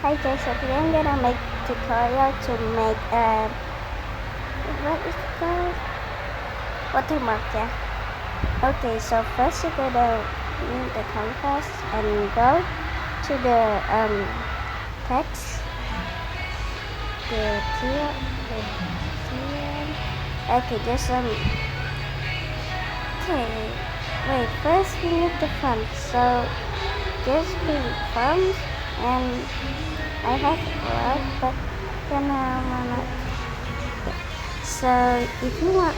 Hi guys, so today I'm gonna make tutorial to make a what is it called? Watermark, yeah. Okay, so first you gotta need the canvas and go to the text, the tier, the tier. Okay, just okay. Wait, first we need the font. So just pick font and I have word, but then I wanna. So if you want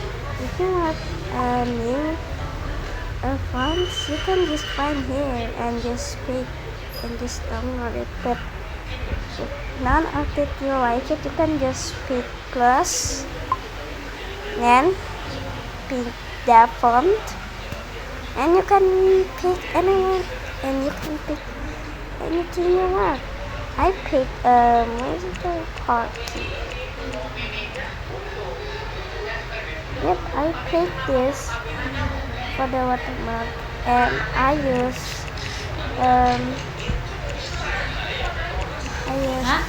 a new fonts, you can just find here and just pick and just download it. But if none of it you like it, you can just pick plus and pick the font, and you can pick anyone and you can pick anything you want. I pick musical party. Yep, I picked this for the watermark, and um I use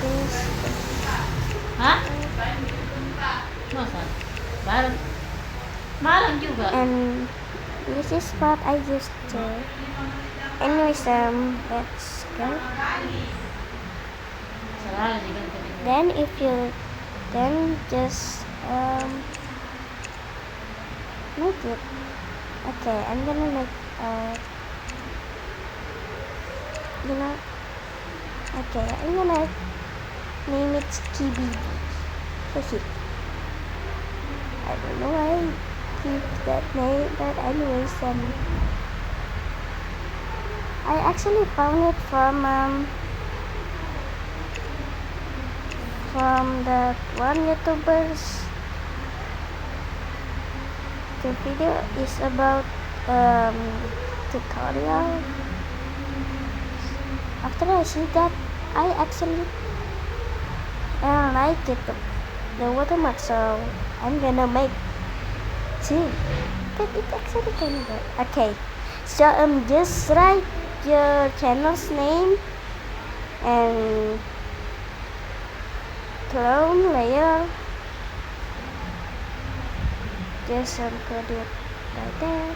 this. Hah? Masa? Bareng? Bareng juga? And this is what I used to. Anyways, let's go. Salah juga tadi. Then if you just make it. Okay, I'm gonna make you know. Okay, I'm gonna name it Skibidi. That's it. I don't know why I keep that name, but anyways, I actually found it from the one YouTubers. The video is about tutorial. After I see that, I actually like it, the watermark, so I'm gonna make too. But it actually kind of good. Okay, so just write your channel's name and clone layer. Just put it right there,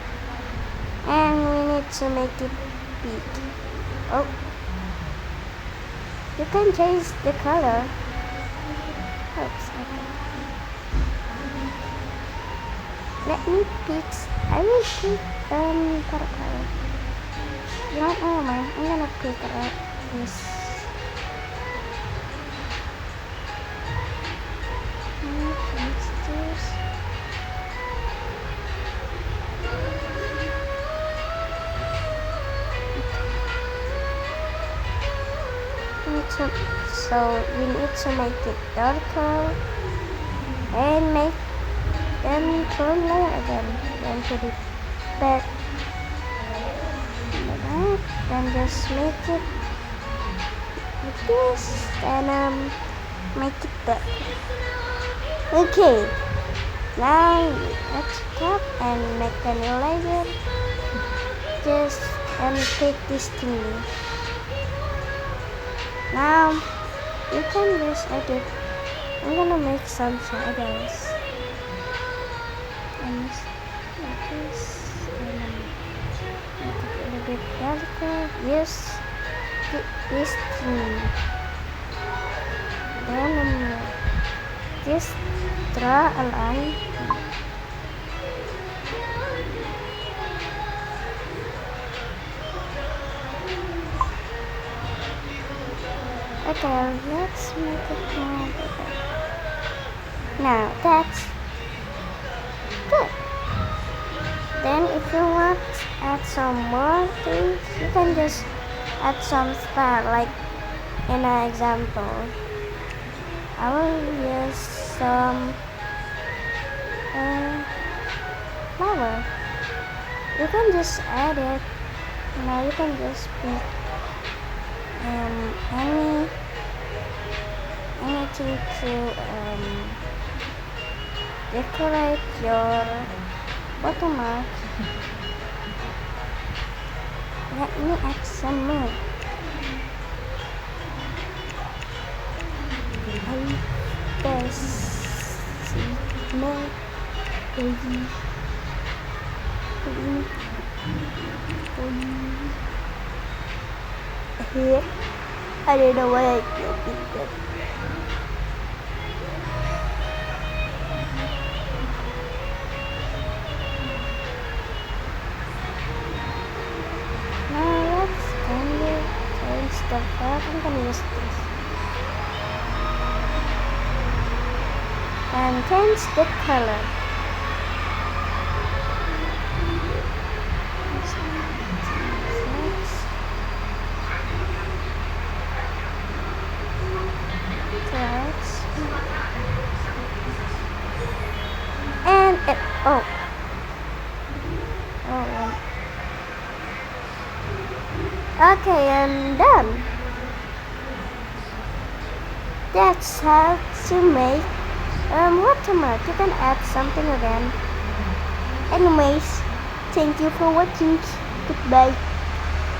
and we need to make it big. Oh, you can change the color. Oops, okay. Let me pick. I will pick color. You know, oh my, I'm gonna pick this. What's this? So we need to make it darker and clone layer again. Then put it back in the back. Then just make it like this and make it dark. Okay. Now let's stop and make a new layer. Just pick this thingy. Now you can just edit. I'm gonna make some shadows and like this, and make it a little bit darker. Use this thing. Then just draw a line. Okay, let's make it more bigger. Now that's good. Then if you want to add some more things, you can just add some star, like in an example. I will use some flower. You can just add it. Now you can just pick anything to decorate your watermark. Let me add some more. I best no baby. Here, I don't know why I did that. Now let's change the font. I'm gonna use this and change the color. And it, oh, okay, I'm done. That's how to make watermark. You can add something again. Anyways, thank you for watching. Goodbye.